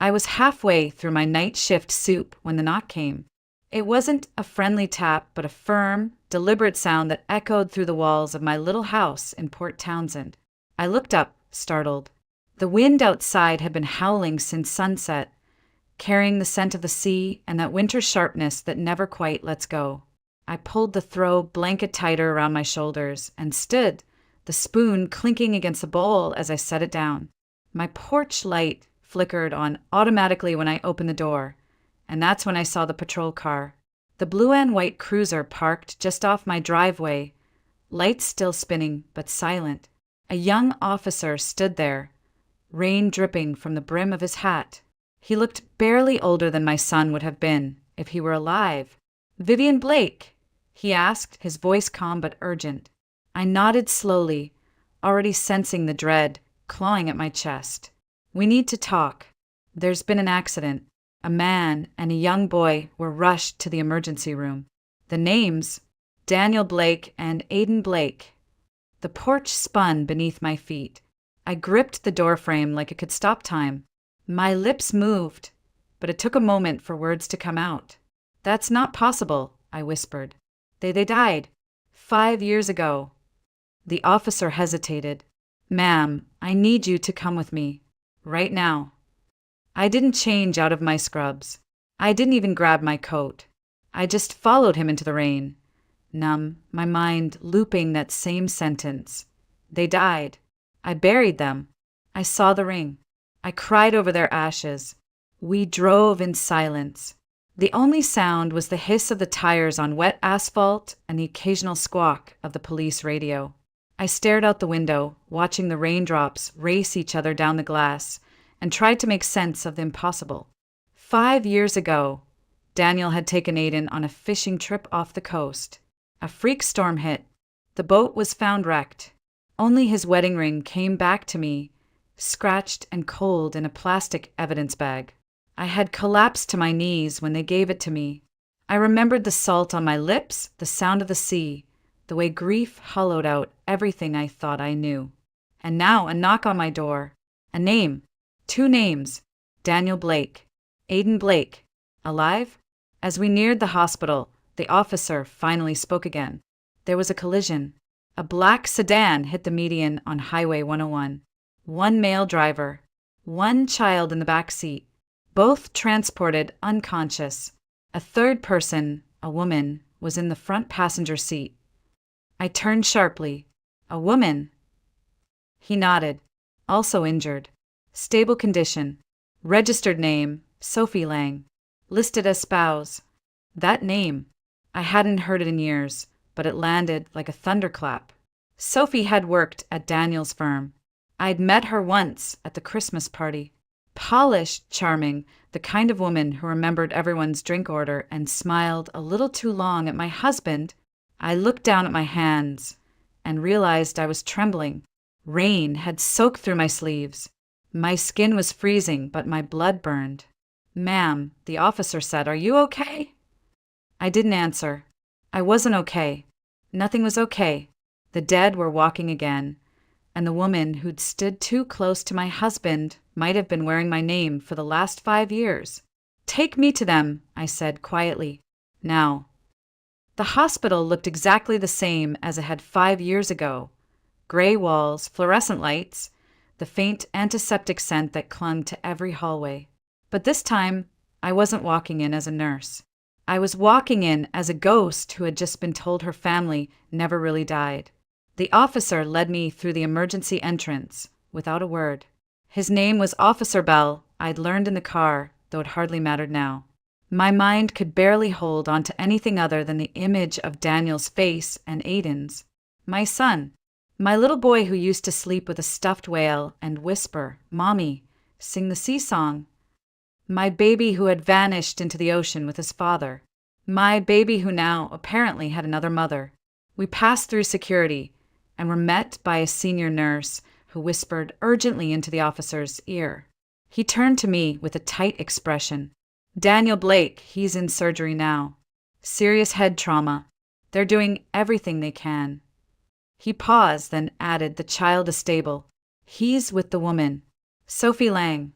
I was halfway through my night shift soup when the knock came. It wasn't a friendly tap, but a firm, deliberate sound that echoed through the walls of my little house in Port Townsend. I looked up, startled. The wind outside had been howling since sunset, carrying the scent of the sea and that winter sharpness that never quite lets go. I pulled the throw blanket tighter around my shoulders and stood, the spoon clinking against the bowl as I set it down. My porch light flickered on automatically when I opened the door, and that's when I saw the patrol car. The blue and white cruiser parked just off my driveway, lights still spinning but silent. A young officer stood there, rain dripping from the brim of his hat. He looked barely older than my son would have been if he were alive. "Vivian Blake?" he asked, his voice calm but urgent. I nodded slowly, already sensing the dread clawing at my chest. "We need to talk. There's been an accident. A man and a young boy were rushed to the emergency room. The names, Daniel Blake and Aiden Blake." The porch spun beneath my feet. I gripped the doorframe like it could stop time. My lips moved, but it took a moment for words to come out. "That's not possible," I whispered. They died 5 years ago." The officer hesitated. "Ma'am, I need you to come with me. Right now." I didn't change out of my scrubs. I didn't even grab my coat. I just followed him into the rain, numb, my mind looping that same sentence. They died. I buried them. I saw the ring. I cried over their ashes. We drove in silence. The only sound was the hiss of the tires on wet asphalt and the occasional squawk of the police radio. I stared out the window, watching the raindrops race each other down the glass, and tried to make sense of the impossible. 5 years ago, Daniel had taken Aiden on a fishing trip off the coast. A freak storm hit. The boat was found wrecked. Only his wedding ring came back to me, scratched and cold in a plastic evidence bag. I had collapsed to my knees when they gave it to me. I remembered the salt on my lips, the sound of the sea, the way grief hollowed out everything I thought I knew. And now a knock on my door. A name. 2 names. Daniel Blake. Aiden Blake. Alive? As we neared the hospital, the officer finally spoke again. There was a collision. A black sedan hit the median on Highway 101. 1 male driver. 1 child in the back seat. Both transported unconscious. A third person, a woman, was in the front passenger seat. I turned sharply. "A woman?" He nodded. "Also injured. Stable condition. Registered name, Sophie Lang. Listed as spouse." That name. I hadn't heard it in years, but it landed like a thunderclap. Sophie had worked at Daniel's firm. I'd met her once at the Christmas party. Polished, charming, the kind of woman who remembered everyone's drink order and smiled a little too long at my husband. I looked down at my hands and realized I was trembling. Rain had soaked through my sleeves. My skin was freezing, but my blood burned. "Ma'am," the officer said, "are you okay?" I didn't answer. I wasn't okay. Nothing was okay. The dead were walking again, and the woman who'd stood too close to my husband might have been wearing my name for the last 5 years. "Take me to them," I said quietly. "Now." The hospital looked exactly the same as it had 5 years ago. Gray walls, fluorescent lights, the faint antiseptic scent that clung to every hallway. But this time, I wasn't walking in as a nurse. I was walking in as a ghost who had just been told her family never really died. The officer led me through the emergency entrance, without a word. His name was Officer Bell, I'd learned in the car, though it hardly mattered now. My mind could barely hold on to anything other than the image of Daniel's face and Aiden's. My son, my little boy who used to sleep with a stuffed whale and whisper, "Mommy," sing the sea song. My baby who had vanished into the ocean with his father. My baby who now apparently had another mother. We passed through security and were met by a senior nurse who whispered urgently into the officer's ear. He turned to me with a tight expression. "Daniel Blake, he's in surgery now. Serious head trauma. They're doing everything they can." He paused, then added, "The child is stable. He's with the woman, Sophie Lang."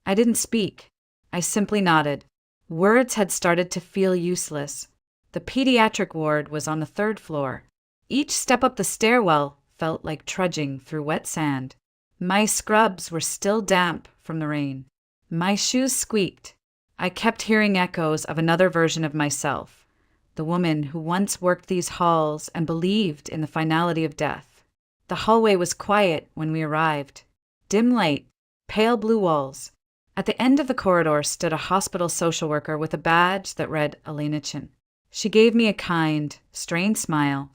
I didn't speak. I simply nodded. Words had started to feel useless. The pediatric ward was on the third floor. Each step up the stairwell felt like trudging through wet sand. My scrubs were still damp from the rain. My shoes squeaked. I kept hearing echoes of another version of myself, the woman who once worked these halls and believed in the finality of death. The hallway was quiet when we arrived. Dim light, pale blue walls. At the end of the corridor stood a hospital social worker with a badge that read Elena Chin. She gave me a kind, strained smile.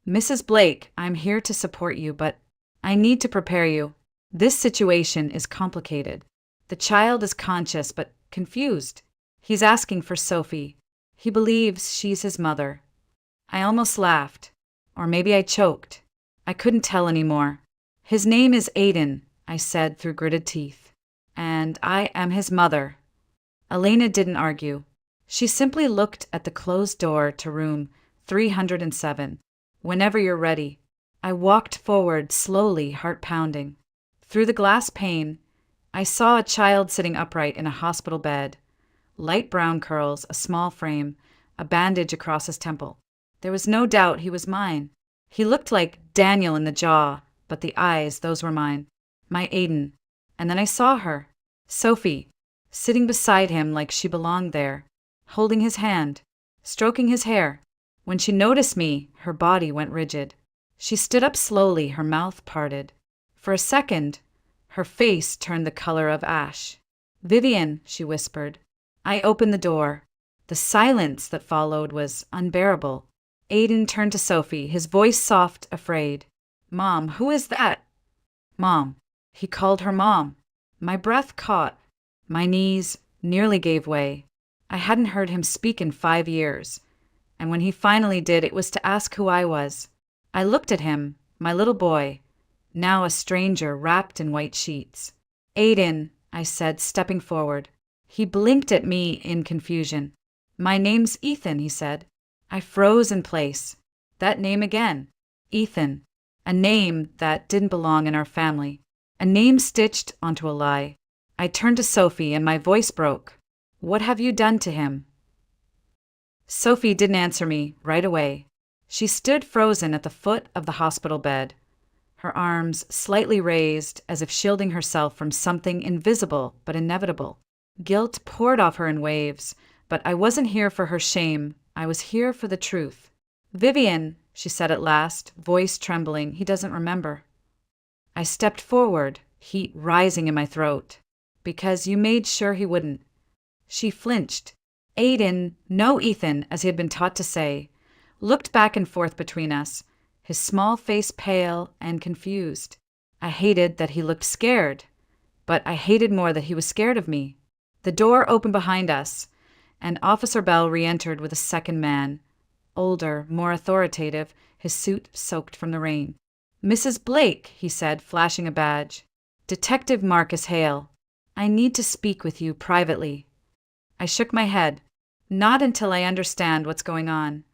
"Mrs. Blake, I'm here to support you, but I need to prepare you. This situation is complicated. The child is conscious but confused. He's asking for Sophie. He believes she's his mother." I almost laughed. Or maybe I choked. I couldn't tell anymore. "His name is Aiden," I said through gritted teeth. "And I am his mother." Elena didn't argue. She simply looked at the closed door to room 307. "Whenever you're ready." I walked forward slowly, heart pounding. Through the glass pane, I saw a child sitting upright in a hospital bed. Light brown curls, a small frame, a bandage across his temple. There was no doubt he was mine. He looked like Daniel in the jaw, but the eyes, those were mine. My Aiden. And then I saw her, Sophie, sitting beside him like she belonged there, holding his hand, stroking his hair. When she noticed me, her body went rigid. She stood up slowly, her mouth parted. For a second, her face turned the color of ash. "Vivian," she whispered. I opened the door. The silence that followed was unbearable. Aiden turned to Sophie, his voice soft, afraid. "Mom, who is that?" "Mom." He called her Mom. My breath caught. My knees nearly gave way. I hadn't heard him speak in 5 years. And when he finally did, it was to ask who I was. I looked at him, my little boy, now a stranger wrapped in white sheets. "Aiden," I said, stepping forward. He blinked at me in confusion. "My name's Ethan," he said. I froze in place. That name again. Ethan. A name that didn't belong in our family. A name stitched onto a lie. I turned to Sophie and my voice broke. "What have you done to him?" Sophie didn't answer me right away. She stood frozen at the foot of the hospital bed, her arms slightly raised as if shielding herself from something invisible but inevitable. Guilt poured off her in waves, but I wasn't here for her shame. I was here for the truth. "Vivian," she said at last, voice trembling, "he doesn't remember." I stepped forward, heat rising in my throat. "Because you made sure he wouldn't." She flinched. Aiden, no Ethan, as he had been taught to say, looked back and forth between us, his small face pale and confused. I hated that he looked scared, but I hated more that he was scared of me. The door opened behind us, and Officer Bell re-entered with a second man, older, more authoritative, his suit soaked from the rain. "Mrs. Blake," he said, flashing a badge. "Detective Marcus Hale. I need to speak with you privately." I shook my head. "Not until I understand what's going on."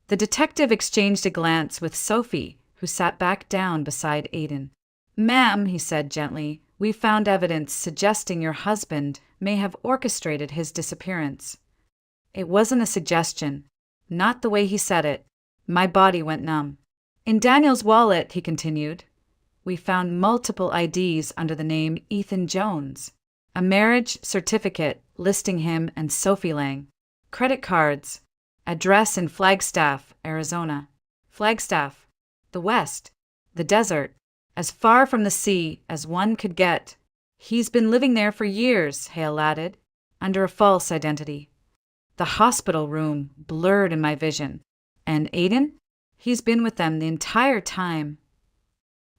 The detective exchanged a glance with Sophie, who sat back down beside Aiden. "Ma'am," he said gently, "we found evidence suggesting your husband may have orchestrated his disappearance." It wasn't a suggestion. Not the way he said it. My body went numb. "In Daniel's wallet," he continued, "we found multiple IDs under the name Ethan Jones. A marriage certificate listing him and Sophie Lang. Credit cards. Address in Flagstaff, Arizona. Flagstaff. The West. The desert. As far from the sea as one could get. He's been living there for years," Hale added, "under a false identity." The hospital room blurred in my vision. "And Aiden? He's been with them the entire time."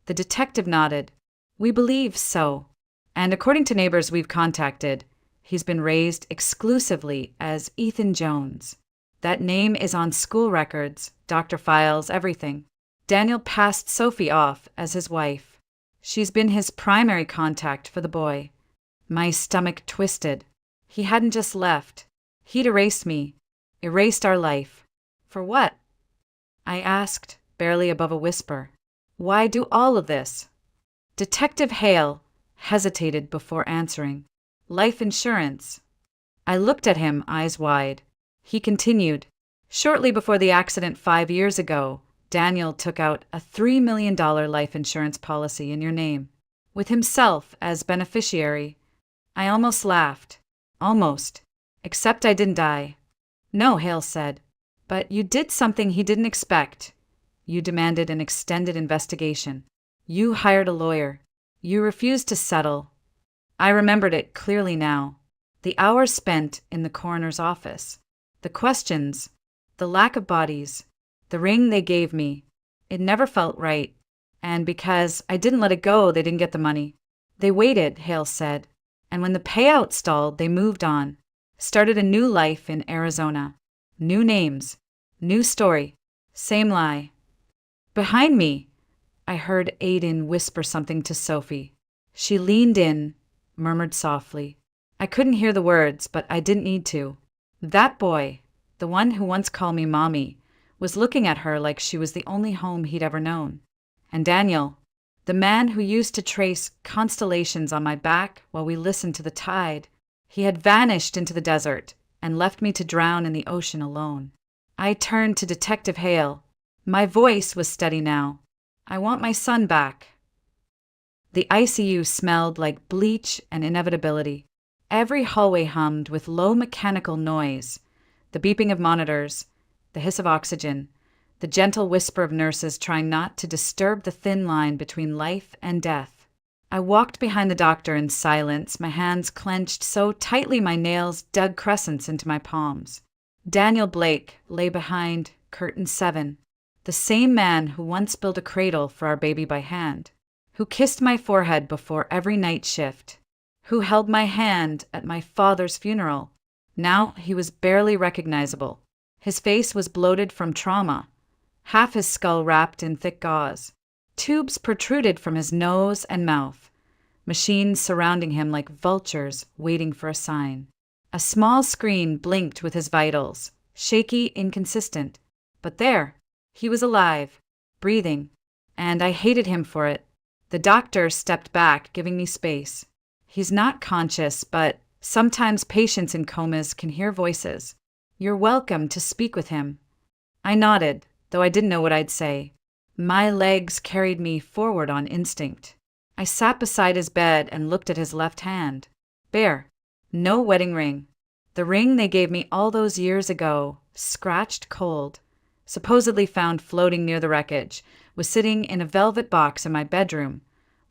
The detective nodded. "We believe so. And according to neighbors we've contacted, he's been raised exclusively as Ethan Jones. That name is on school records, doctor files, everything. Daniel passed Sophie off as his wife. She's been his primary contact for the boy." My stomach twisted. He hadn't just left. He'd erased me, erased our life. For what? I asked, barely above a whisper. "Why do all of this?" Detective Hale hesitated before answering. Life insurance. I looked at him, eyes wide. He continued. Shortly before the accident 5 years ago, Daniel took out a $3 million life insurance policy in your name, with himself as beneficiary. I almost laughed. Almost. Except I didn't die. No, Hale said. But you did something he didn't expect. You demanded an extended investigation. You hired a lawyer. You refused to settle. I remembered it clearly now. The hours spent in the coroner's office. The questions. The lack of bodies. The ring they gave me. It never felt right. And because I didn't let it go, they didn't get the money. They waited, Hale said. And when the payout stalled, they moved on. Started a new life in Arizona. New names. New story. Same lie. Behind me, I heard Aiden whisper something to Sophie. She leaned in, murmured softly. I couldn't hear the words, but I didn't need to. That boy, the one who once called me Mommy, was looking at her like she was the only home he'd ever known. And Daniel, the man who used to trace constellations on my back while we listened to the tide, he had vanished into the desert and left me to drown in the ocean alone. I turned to Detective Hale. My voice was steady now. I want my son back. The ICU smelled like bleach and inevitability. Every hallway hummed with low mechanical noise, the beeping of monitors, the hiss of oxygen, the gentle whisper of nurses trying not to disturb the thin line between life and death. I walked behind the doctor in silence, my hands clenched so tightly my nails dug crescents into my palms. Daniel Blake lay behind curtain 7, the same man who once built a cradle for our baby by hand, who kissed my forehead before every night shift, who held my hand at my father's funeral. Now he was barely recognizable. His face was bloated from trauma, half his skull wrapped in thick gauze. Tubes protruded from his nose and mouth, machines surrounding him like vultures waiting for a sign. A small screen blinked with his vitals, shaky, inconsistent. But there, he was alive, breathing, and I hated him for it. The doctor stepped back, giving me space. He's not conscious, but sometimes patients in comas can hear voices. You're welcome to speak with him. I nodded, though I didn't know what I'd say. My legs carried me forward on instinct. I sat beside his bed and looked at his left hand. Bare. No wedding ring. The ring they gave me all those years ago, scratched cold, supposedly found floating near the wreckage, was sitting in a velvet box in my bedroom,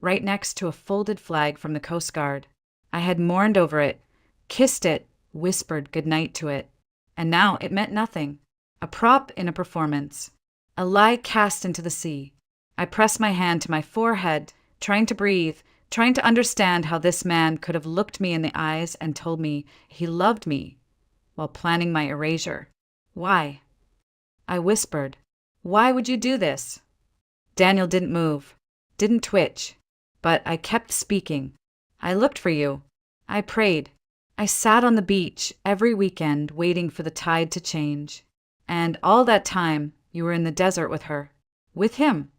right next to a folded flag from the Coast Guard. I had mourned over it, kissed it, whispered goodnight to it. And now it meant nothing. A prop in a performance. A lie cast into the sea. I pressed my hand to my forehead, trying to breathe, trying to understand how this man could have looked me in the eyes and told me he loved me while planning my erasure. Why? I whispered. Why would you do this? Daniel didn't move, didn't twitch, but I kept speaking. I looked for you. I prayed. I sat on the beach every weekend waiting for the tide to change. And all that time, you were in the desert with her. With him.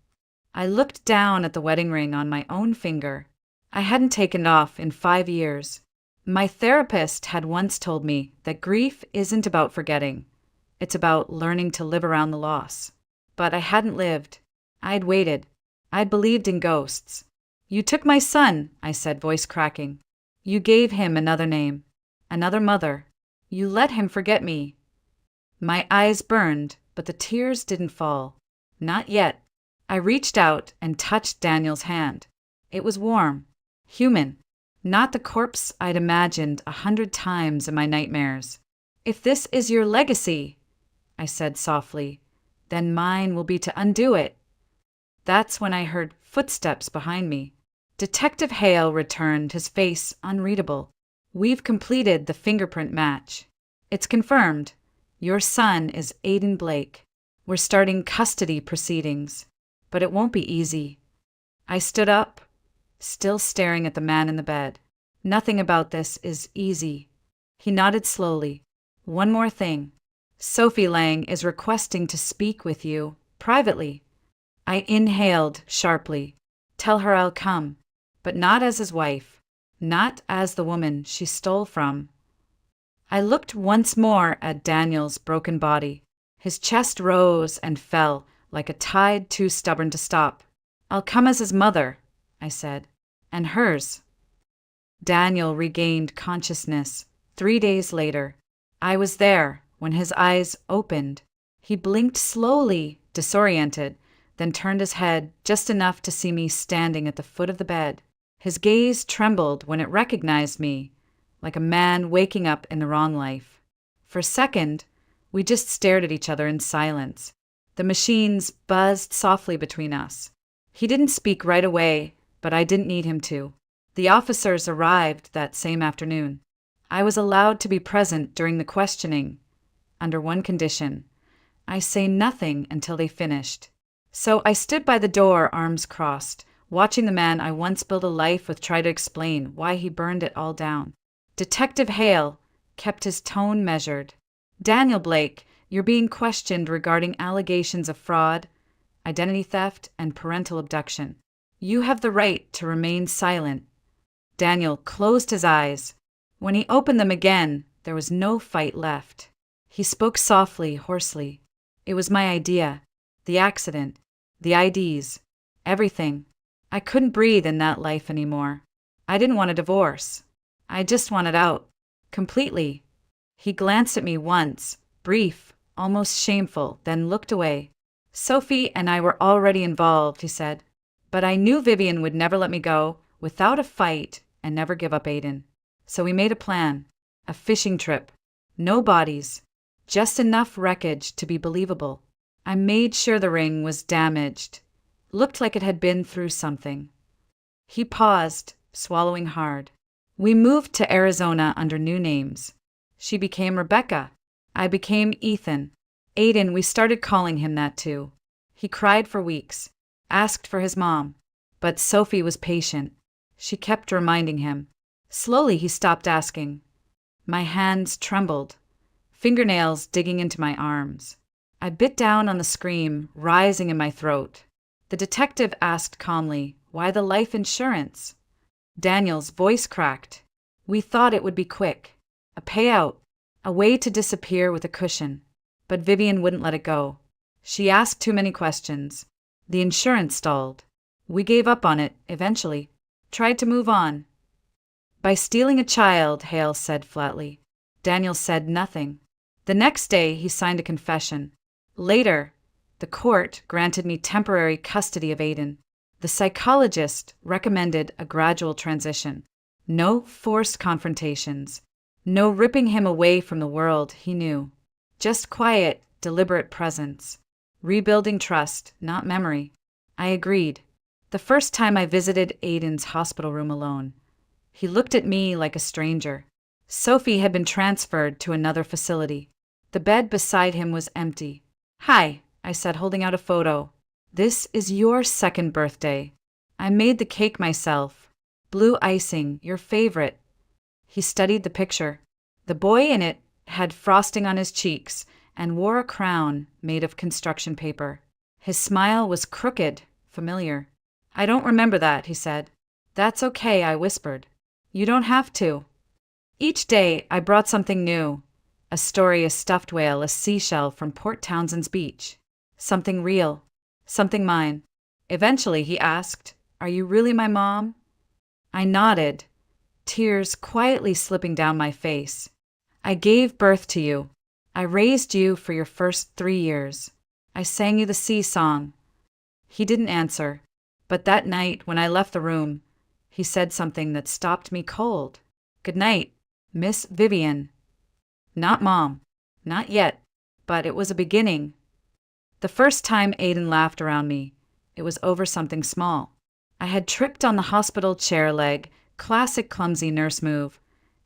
I looked down at the wedding ring on my own finger. I hadn't taken it off in 5 years. My therapist had once told me that grief isn't about forgetting. It's about learning to live around the loss. But I hadn't lived. I'd waited. I'd believed in ghosts. You took my son, I said, voice cracking. You gave him another name, another mother. You let him forget me. My eyes burned, but the tears didn't fall. Not yet. I reached out and touched Daniel's hand. It was warm, human, not the corpse I'd imagined 100 times in my nightmares. If this is your legacy, I said softly, then mine will be to undo it. That's when I heard footsteps behind me. Detective Hale returned, his face unreadable. We've completed the fingerprint match. It's confirmed. Your son is Aiden Blake. We're starting custody proceedings, but it won't be easy. I stood up, still staring at the man in the bed. Nothing about this is easy. He nodded slowly. One more thing. Sophie Lang is requesting to speak with you, privately. I inhaled sharply. Tell her I'll come, but not as his wife, not as the woman she stole from. I looked once more at Daniel's broken body. His chest rose and fell like a tide too stubborn to stop. "I'll come as his mother," I said, "and hers." Daniel regained consciousness 3 days later. I was there when his eyes opened. He blinked slowly, disoriented, then turned his head just enough to see me standing at the foot of the bed. His gaze trembled when it recognized me, like a man waking up in the wrong life. For a second, we just stared at each other in silence. The machines buzzed softly between us. He didn't speak right away, but I didn't need him to. The officers arrived that same afternoon. I was allowed to be present during the questioning, under one condition: I say nothing until they finished. So I stood by the door, arms crossed, watching the man I once built a life with try to explain why he burned it all down. Detective Hale kept his tone measured. "Daniel Blake, you're being questioned regarding allegations of fraud, identity theft, and parental abduction. You have the right to remain silent." Daniel closed his eyes. When he opened them again, there was no fight left. He spoke softly, hoarsely. "It was my idea. The accident. The IDs. Everything. I couldn't breathe in that life anymore. I didn't want a divorce. I just wanted out. Completely." He glanced at me once, brief, almost shameful, then looked away. "Sophie and I were already involved," he said. "But I knew Vivian would never let me go without a fight and never give up Aiden. So we made a plan. A fishing trip. No bodies. Just enough wreckage to be believable. I made sure the ring was damaged. Looked like it had been through something." He paused, swallowing hard. "We moved to Arizona under new names. She became Rebecca. I became Ethan. Aiden, we started calling him that too. He cried for weeks, asked for his mom. But Sophie was patient. She kept reminding him. Slowly he stopped asking. My hands trembled, fingernails digging into my arms. I bit down on the scream, rising in my throat. The detective asked calmly, "Why the life insurance?" Daniel's voice cracked. "We thought it would be quick. A payout. A way to disappear with a cushion." But Vivian wouldn't let it go. She asked too many questions. The insurance stalled. We gave up on it, eventually. Tried to move on. "By stealing a child," Hale said flatly. Daniel said nothing. The next day, he signed a confession. Later, the court granted me temporary custody of Aiden. The psychologist recommended a gradual transition. No forced confrontations. No ripping him away from the world he knew. Just quiet, deliberate presence. Rebuilding trust, not memory. I agreed. The first time I visited Aiden's hospital room alone, he looked at me like a stranger. Sophie had been transferred to another facility. The bed beside him was empty. "Hi," I said, holding out a photo. "This is your second birthday. I made the cake myself. Blue icing, your favorite." He studied the picture. The boy in it had frosting on his cheeks and wore a crown made of construction paper. His smile was crooked, familiar. "I don't remember that," he said. "That's okay," I whispered. "You don't have to." Each day, I brought something new. A story, a stuffed whale, a seashell from Port Townsend's beach. Something real. Something mine. Eventually, he asked, "Are you really my mom?" I nodded, tears quietly slipping down my face. "I gave birth to you. I raised you for your first 3 years. I sang you the sea song." He didn't answer, but that night when I left the room, he said something that stopped me cold. "Good night, Miss Vivian." Not Mom. Not yet, but it was a beginning. The first time Aiden laughed around me, it was over something small. I had tripped on the hospital chair leg, classic clumsy nurse move,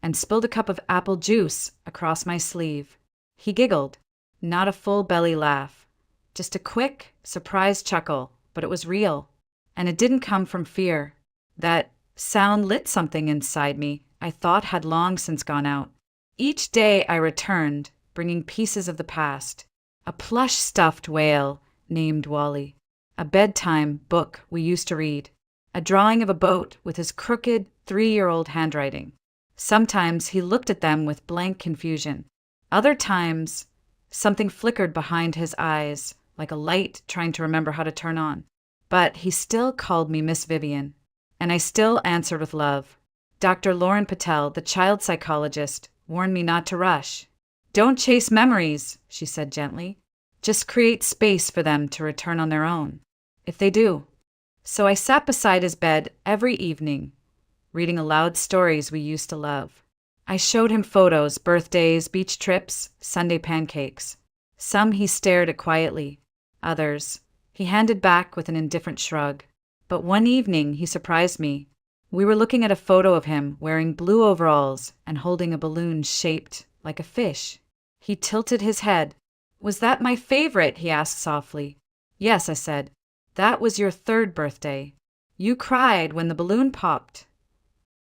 and spilled a cup of apple juice across my sleeve. He giggled, not a full belly laugh, just a quick, surprised chuckle, but it was real, and it didn't come from fear. That sound lit something inside me I thought had long since gone out. Each day I returned, bringing pieces of the past. A plush stuffed whale named Wally. A bedtime book we used to read. a drawing of a boat with his crooked 3-year-old handwriting. Sometimes he looked at them with blank confusion. Other times, something flickered behind his eyes, like a light trying to remember how to turn on. But he still called me Miss Vivian, and I still answered with love. Dr. Lauren Patel, the child psychologist, warned me not to rush. "Don't chase memories," she said gently. "Just create space for them to return on their own, if they do." So I sat beside his bed every evening, reading aloud stories we used to love. I showed him photos, birthdays, beach trips, Sunday pancakes. Some he stared at quietly. Others he handed back with an indifferent shrug. But one evening he surprised me. We were looking at a photo of him wearing blue overalls and holding a balloon shaped like a fish. He tilted his head. "Was that my favorite?" he asked softly. "Yes," I said. "That was your 3rd birthday. You cried when the balloon popped."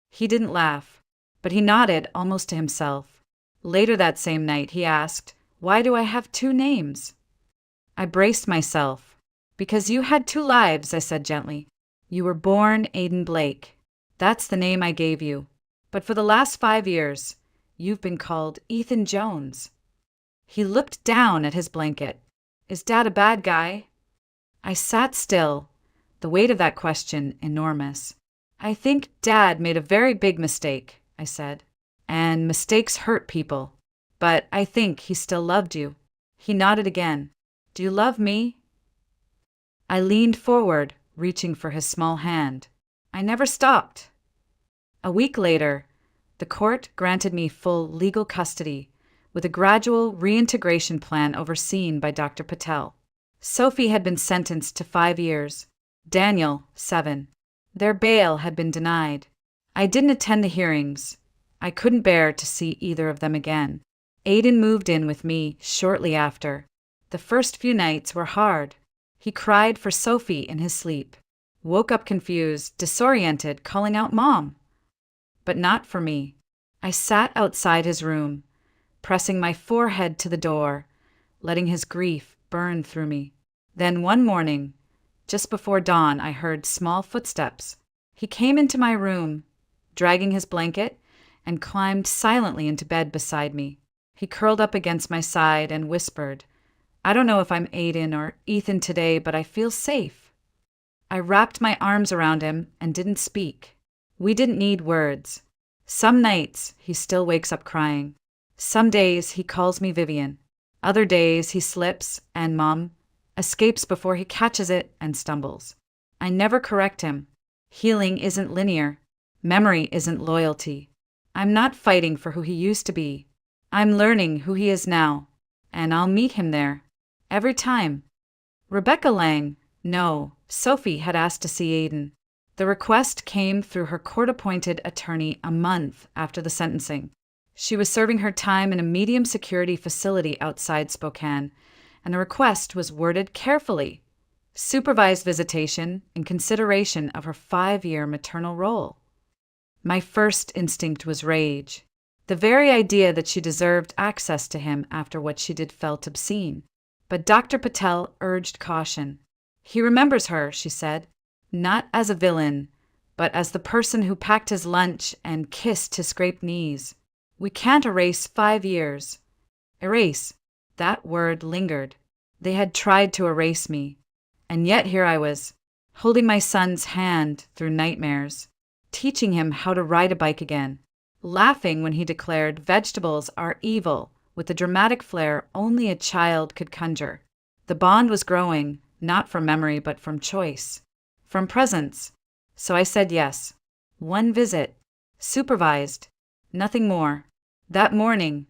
He didn't laugh, but he nodded almost to himself. Later that same night, he asked, "Why do I have 2 names?" I braced myself. "Because you had 2 lives," I said gently. "You were born Aiden Blake. That's the name I gave you. But for the last 5 years, you've been called Ethan Jones." He looked down at his blanket. "Is Dad a bad guy?" I sat still, the weight of that question enormous. "I think Dad made a very big mistake," I said. "And mistakes hurt people. But I think he still loved you." He nodded again. "Do you love me?" I leaned forward, reaching for his small hand. I never stopped. A week later, the court granted me full legal custody, with a gradual reintegration plan overseen by Dr. Patel. Sophie had been sentenced to 5 years. Daniel, 7. Their bail had been denied. I didn't attend the hearings. I couldn't bear to see either of them again. Aiden moved in with me shortly after. The first few nights were hard. He cried for Sophie in his sleep, woke up confused, disoriented, calling out Mom. But not for me. I sat outside his room, pressing my forehead to the door, letting his grief burn through me. Then one morning, just before dawn, I heard small footsteps. He came into my room, dragging his blanket, and climbed silently into bed beside me. He curled up against my side and whispered, "I don't know if I'm Aiden or Ethan today, but I feel safe." I wrapped my arms around him and didn't speak. We didn't need words. Some nights, he still wakes up crying. Some days, he calls me Vivian. Other days, he slips and, Mom, escapes before he catches it and stumbles. I never correct him. Healing isn't linear. Memory isn't loyalty. I'm not fighting for who he used to be. I'm learning who he is now, and I'll meet him there. Every time. Rebecca Lang, no, Sophie had asked to see Aiden. The request came through her court-appointed attorney a month after the sentencing. She was serving her time in a medium-security facility outside Spokane, and the request was worded carefully. Supervised visitation in consideration of her 5-year maternal role. My first instinct was rage. The very idea that she deserved access to him after what she did felt obscene. But Dr. Patel urged caution. He remembers her, she said, not as a villain, but as the person who packed his lunch and kissed his scraped knees. We can't erase 5 years. Erase. That word lingered. They had tried to erase me. And yet here I was, holding my son's hand through nightmares, teaching him how to ride a bike again, laughing when he declared vegetables are evil with the dramatic flair only a child could conjure. The bond was growing, not from memory but from choice, from presence. So I said yes. 1 visit. Supervised. Nothing more. That morning,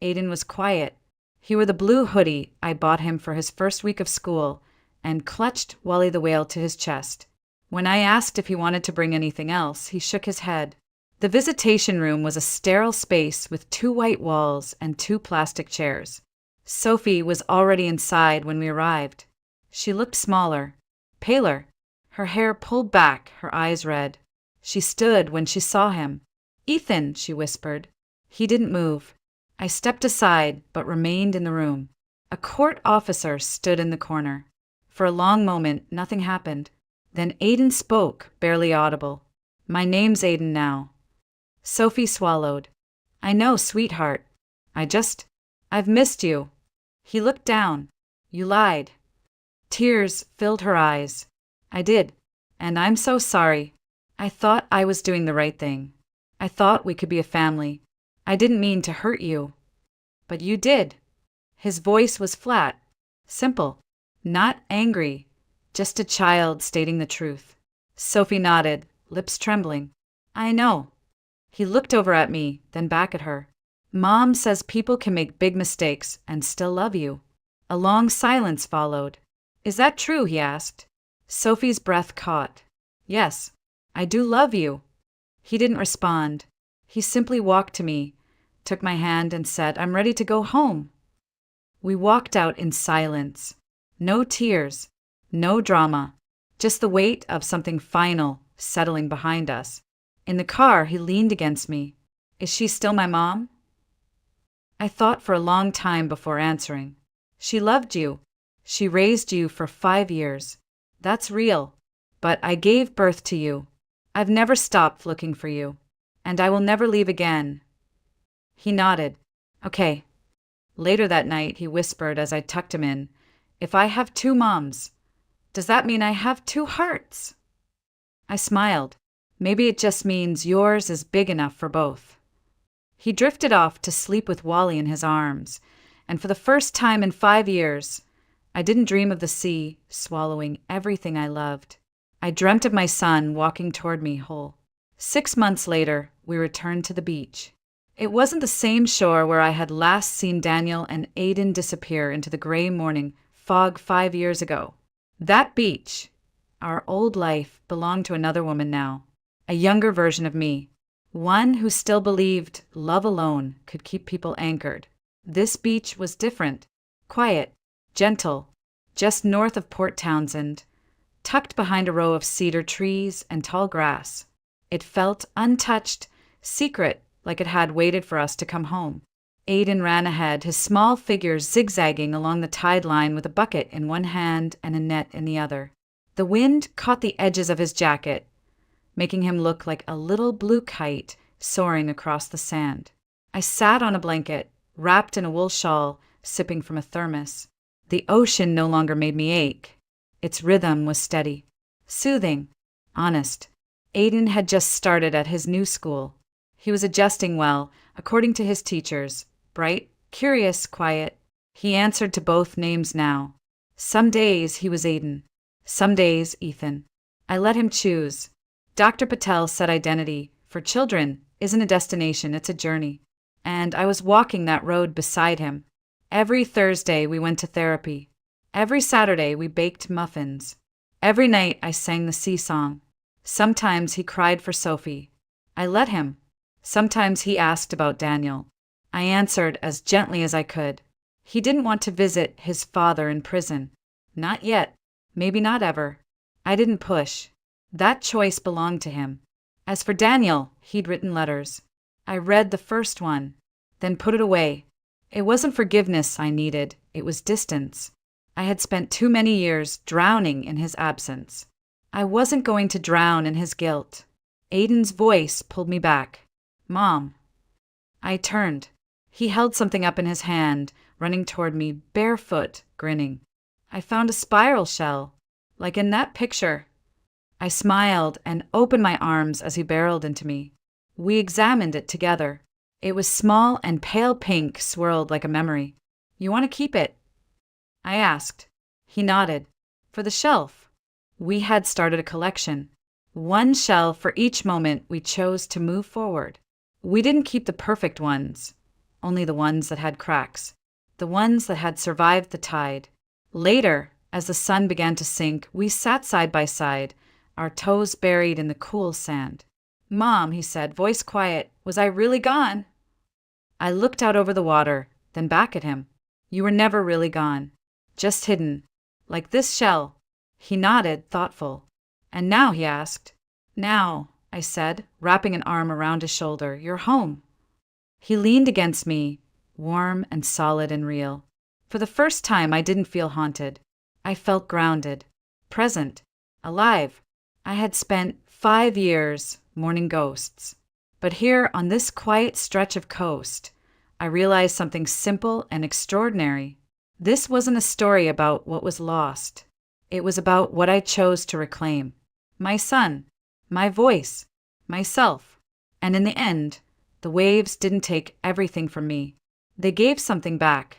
Aiden was quiet. He wore the blue hoodie I bought him for his first week of school and clutched Wally the Whale to his chest. When I asked if he wanted to bring anything else, he shook his head. The visitation room was a sterile space with 2 white walls and 2 plastic chairs. Sophie was already inside when we arrived. She looked smaller, paler, her hair pulled back, her eyes red. She stood when she saw him. "Ethan," she whispered. He didn't move. I stepped aside but remained in the room. A court officer stood in the corner. For a long moment, nothing happened. Then Aiden spoke, barely audible. My name's Aiden now. Sophie swallowed. I know, sweetheart. I've missed you. He looked down. You lied. Tears filled her eyes. I did. And I'm so sorry. I thought I was doing the right thing. I thought we could be a family. I didn't mean to hurt you. But you did. His voice was flat, simple, not angry, just a child stating the truth. Sophie nodded, lips trembling. I know. He looked over at me, then back at her. Mom says people can make big mistakes and still love you. A long silence followed. Is that true? He asked. Sophie's breath caught. Yes, I do love you. He didn't respond. He simply walked to me, took my hand and said, I'm ready to go home. We walked out in silence. No tears, no drama, just the weight of something final settling behind us. In the car, he leaned against me. Is she still my mom? I thought for a long time before answering. She loved you. She raised you for 5 years. That's real. But I gave birth to you. I've never stopped looking for you. And I will never leave again. He nodded. Okay. Later that night, he whispered as I tucked him in, if I have 2 moms, does that mean I have 2 hearts? I smiled. Maybe it just means yours is big enough for both. He drifted off to sleep with Wally in his arms, and for the first time in 5 years, I didn't dream of the sea swallowing everything I loved. I dreamt of my son walking toward me whole. 6 months later, we returned to the beach. It wasn't the same shore where I had last seen Daniel and Aiden disappear into the gray morning fog 5 years ago. That beach, our old life, belonged to another woman now, a younger version of me, one who still believed love alone could keep people anchored. This beach was different, quiet, gentle, just north of Port Townsend, tucked behind a row of cedar trees and tall grass. It felt untouched, secret, like it had waited for us to come home. Aiden ran ahead, his small figure zigzagging along the tide line with a bucket in one hand and a net in the other. The wind caught the edges of his jacket, making him look like a little blue kite soaring across the sand. I sat on a blanket, wrapped in a wool shawl, sipping from a thermos. The ocean no longer made me ache. Its rhythm was steady, soothing, honest. Aiden had just started at his new school. He was adjusting well, according to his teachers. Bright, curious, quiet. He answered to both names now. Some days he was Aiden. Some days Ethan. I let him choose. Dr. Patel said identity, for children, isn't a destination, it's a journey. And I was walking that road beside him. Every Thursday we went to therapy. Every Saturday we baked muffins. Every night I sang the sea song. Sometimes he cried for Sophie. I let him. Sometimes he asked about Daniel. I answered as gently as I could. He didn't want to visit his father in prison. Not yet. Maybe not ever. I didn't push. That choice belonged to him. As for Daniel, he'd written letters. I read the first one, then put it away. It wasn't forgiveness I needed, it was distance. I had spent too many years drowning in his absence. I wasn't going to drown in his guilt. Aiden's voice pulled me back. Mom. I turned. He held something up in his hand, running toward me, barefoot, grinning. I found a spiral shell, like in that picture. I smiled and opened my arms as he barreled into me. We examined it together. It was small and pale pink, swirled like a memory. You want to keep it? I asked. He nodded. For the shelf. We had started a collection. One shell for each moment we chose to move forward. We didn't keep the perfect ones, only the ones that had cracks, the ones that had survived the tide. Later, as the sun began to sink, we sat side by side, our toes buried in the cool sand. Mom, he said, voice quiet, was I really gone? I looked out over the water, then back at him. You were never really gone, just hidden, like this shell. He nodded, thoughtful. And now, he asked. Now, I said, wrapping an arm around his shoulder, you're home. He leaned against me, warm and solid and real. For the first time, I didn't feel haunted. I felt grounded, present. alive. I had spent 5 years mourning ghosts. But here, on this quiet stretch of coast, I realized something simple and extraordinary. This wasn't a story about what was lost. It was about what I chose to reclaim. My son, my voice, myself. And in the end, the waves didn't take everything from me. They gave something back.